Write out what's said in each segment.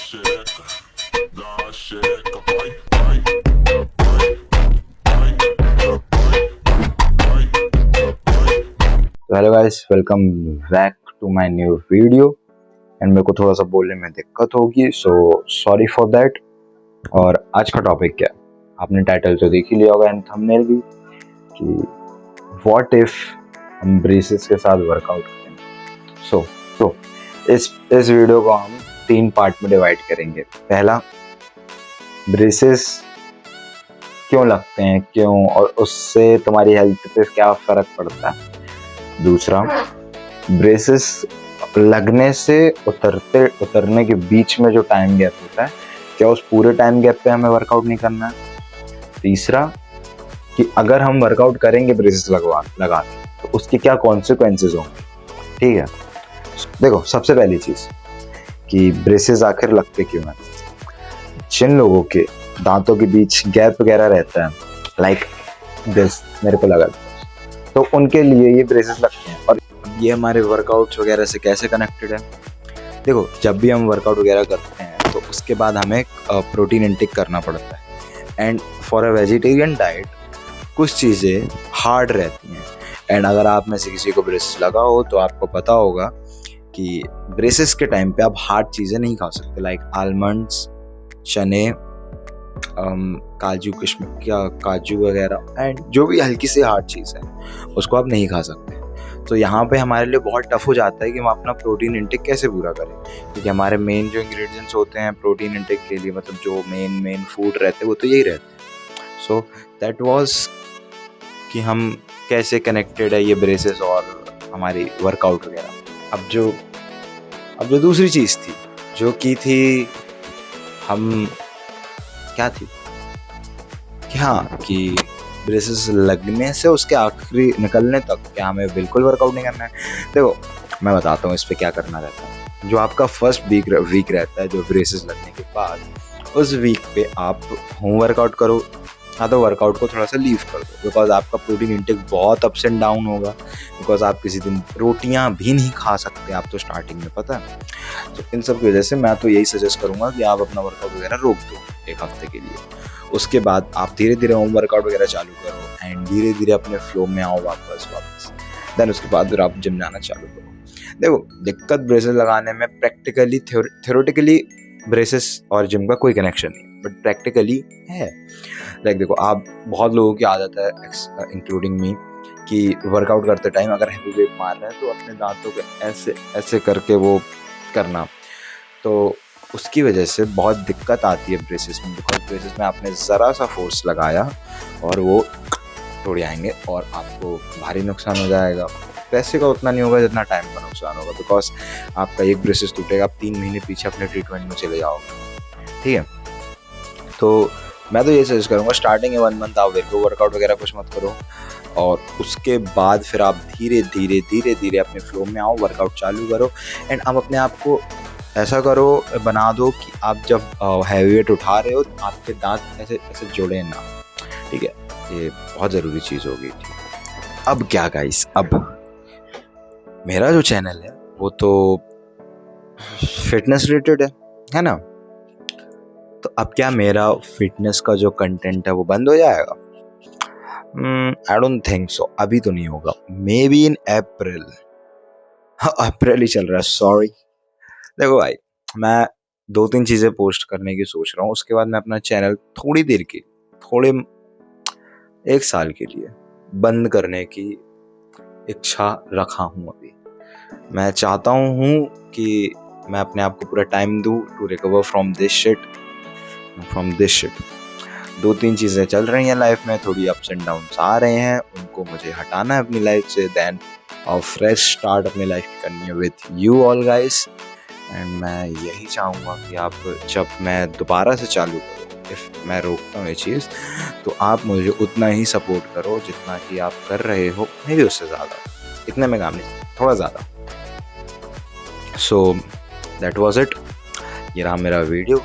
Hello guys, welcome back to my new video. And मेरे को थोड़ा सा बोलने में दिक्कत होगी, सो सॉरी फॉर दैट। और आज का टॉपिक क्या है, आपने टाइटल तो देख ही लिया होगा एंड थंबनेल भी, कि व्हाट इफ हम ब्रेसेस के साथ वर्कआउट करें। सो इस वीडियो को हम 3 पार्ट में डिवाइड करेंगे। पहला, ब्रेसेस क्यों लगते हैं, क्यों, और उससे तुम्हारी हेल्थ पे क्या फर्क पड़ता है। दूसरा, ब्रेसेस लगने से उतरने के बीच में जो टाइम गैप होता है, क्या उस पूरे टाइम गैप पे हमें वर्कआउट नहीं करना है। तीसरा, कि अगर हम वर्कआउट करेंगे ब्रेसेस लगा के तो उसके क्या कॉन्सिक्वेंसेस होंगे। ठीक है, देखो, सबसे पहली चीज कि ब्रेसेस आखिर लगते क्यों हैं। जिन लोगों के दांतों के बीच गैप वगैरह रहता है, लाइक दिस मेरे को लगा, तो उनके लिए ये ब्रेसेस लगते हैं। और ये हमारे वर्कआउट्स वगैरह से कैसे कनेक्टेड है। देखो, जब भी हम वर्कआउट वगैरह करते हैं तो उसके बाद हमें प्रोटीन इंटेक करना पड़ता है। And for a vegetarian diet कुछ चीज़ें हार्ड रहती हैं। एंड अगर आप में से किसी को ब्रेसेस लगा हो तो आपको पता होगा कि ब्रेसेस के टाइम पे आप हार्ड चीज़ें नहीं खा सकते, लाइक आलमंड्स, चने, काजू वगैरह, एंड जो भी हल्की सी हार्ड चीज़ है उसको आप नहीं खा सकते। तो यहाँ पे हमारे लिए बहुत टफ हो जाता है कि हम अपना प्रोटीन इंटेक कैसे पूरा करें, क्योंकि हमारे मेन जो इंग्रेडिएंट्स होते हैं प्रोटीन इंटेक के लिए, मतलब जो मेन फूड रहते हैं वो तो यही रहते हैं। सो दैट वाज कि हम कैसे कनेक्टेड है ये ब्रेसेस और हमारी वर्कआउट वगैरह। अब जो दूसरी चीज़ थी जो की थी, हम क्या थी कि हाँ, कि ब्रेसेस लगने से उसके आखिरी निकलने तक क्या हमें बिल्कुल वर्कआउट नहीं करना है। देखो, मैं बताता हूँ इस पे क्या करना रहता है। जो आपका फर्स्ट वीक रहता है, जो ब्रेसेस लगने के बाद, उस वीक पे आप होम वर्कआउट करो, हाँ तो वर्कआउट को थोड़ा सा लीव कर दो, बिकॉज आपका प्रोटीन इंटेक बहुत अप्स एंड डाउन होगा। बिकॉज आप किसी दिन रोटियां भी नहीं खा सकते, आप तो स्टार्टिंग में, पता है। तो इन सब की वजह से मैं तो यही सजेस्ट करूँगा कि आप अपना वर्कआउट वगैरह रोक दो 1 हफ्ते के लिए। उसके बाद आप धीरे धीरे होम वर्कआउट वगैरह चालू करो एंड धीरे धीरे अपने फ्लो में आओ वापस। देन उसके बाद फिर आप जिम जाना चालू करो। देखो, दिक्कत ब्रेसेस लगाने में प्रैक्टिकली, थ्योरेटिकली ब्रेसेस और जिम का कोई कनेक्शन नहीं, बट प्रैक्टिकली है। लाइक देखो, आप बहुत लोगों की आदत है, इंक्लूडिंग मी, कि वर्कआउट करते टाइम अगर हैवी वेट मार रहे हैं तो अपने दांतों को ऐसे ऐसे करके वो करना, तो उसकी वजह से बहुत दिक्कत आती है ब्रेसेस में। बिकॉज ब्रेसेस में आपने ज़रा सा फोर्स लगाया और वो टूट जाएंगे और आपको भारी नुकसान हो जाएगा। पैसे का उतना नहीं होगा जितना टाइम का नुकसान होगा, बिकॉज आपका एक ब्रेसेस टूटेगा, आप 3 महीने पीछे अपने ट्रीटमेंट में चले जाओगे। ठीक है, तो मैं तो ये सजेस्ट करूँगा, स्टार्टिंग में 1 मंथ आप वर्कआउट वगैरह कुछ मत करो, और उसके बाद फिर आप धीरे धीरे अपने फ्लो में आओ, वर्कआउट चालू करो। एंड आप अपने आप को ऐसा करो, बना दो कि आप जब हैवी वेट उठा रहे हो आपके दांत ऐसे ऐसे जुड़े ना। ठीक है, ये बहुत ज़रूरी चीज़ होगी। अब क्या गाइस, अब मेरा जो चैनल है वो तो फिटनेस रिलेटेड है ना। तो अब क्या मेरा फिटनेस का जो कंटेंट है वो बंद हो जाएगा? I don't think so. अभी तो नहीं होगा, मे बी इन अप्रैल। हाँ, अप्रैल ही चल रहा है, सॉरी। देखो भाई, मैं 2-3 चीज़ें पोस्ट करने की सोच रहा हूँ, उसके बाद मैं अपना चैनल थोड़ी 1 साल के लिए बंद करने की इच्छा रखा हूँ। अभी मैं चाहता हूँ कि मैं अपने आप को पूरा टाइम दूँ to recover from this shit. 2-3 चीज़ें चल रही हैं लाइफ में, थोड़ी अप्स एंड डाउन्स आ रहे हैं, उनको मुझे हटाना है अपनी लाइफ से। देन और फ्रेश स्टार्ट अपनी लाइफ की करनी है with you all guys. And मैं यही चाहूँगा कि आप, जब मैं दोबारा से चालू करूँ, इफ़ मैं रोकता हूँ ये चीज़, तो आप मुझे उतना ही सपोर्ट करो जितना कि आप कर रहे हो, मे भी उससे ज़्यादा। इतने में काम नहीं, थोड़ा ज़्यादा। So that was it. ये रहा मेरा वीडियो,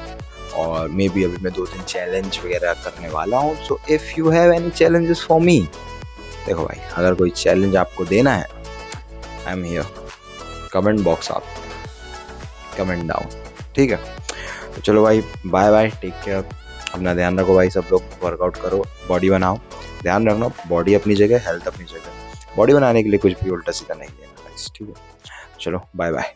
और मे बी अभी मैं 2-3 चैलेंज वगैरह करने वाला हूँ। So if you have any challenges for me, देखो भाई, अगर कोई चैलेंज आपको देना है, I am here. Comment box आप कमेंट डाउन, ठीक है। तो चलो भाई, बाय बाय, टेक केयर, अपना ध्यान रखो भाई, सब लोग वर्कआउट करो, बॉडी बनाओ, ध्यान रखना बॉडी अपनी जगह, हेल्थ अपनी जगह, बॉडी बनाने के लिए कुछ भी उल्टा सीधा नहीं लेना गाइस, ठीक है। चलो बाय बाय।